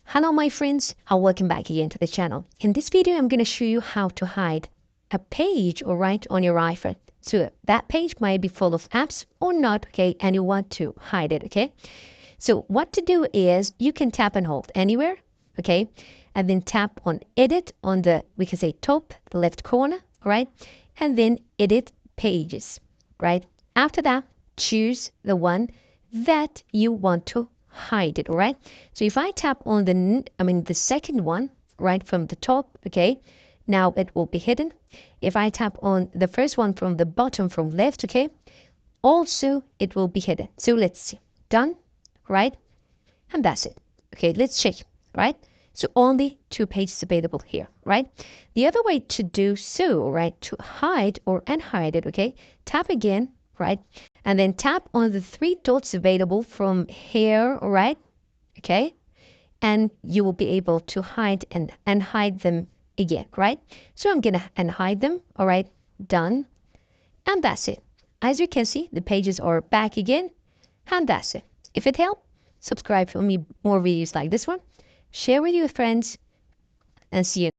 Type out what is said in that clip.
Hello my friends, and welcome back again to the channel. In this video, I'm going to show you how to hide a page on your iPhone. So that page might be full of apps or not, okay, and you want to hide it, okay? So what to do is you can tap and hold anywhere, okay? And then tap on edit on the, we can say top, the left corner, right? And then edit pages, right? After that, choose the one that you want to hide it, all right? So if I tap on the second one, right from the top, okay, now it will be hidden. If I tap on the first one from the bottom from left, okay, also it will be hidden. So let's see. Done, right? And that's it. Okay, let's check, right? So only 2 pages available here, right? The other way to do so, right, to hide or unhide it, okay, tap again, right? And then tap on the 3 dots available from here, right? Okay? And you will be able to hide and unhide them again, right? So I'm going to unhide them, all right? Done. And that's it. As you can see, the pages are back again. And that's it. If it helped, subscribe for me more videos like this one. Share with your friends and see you.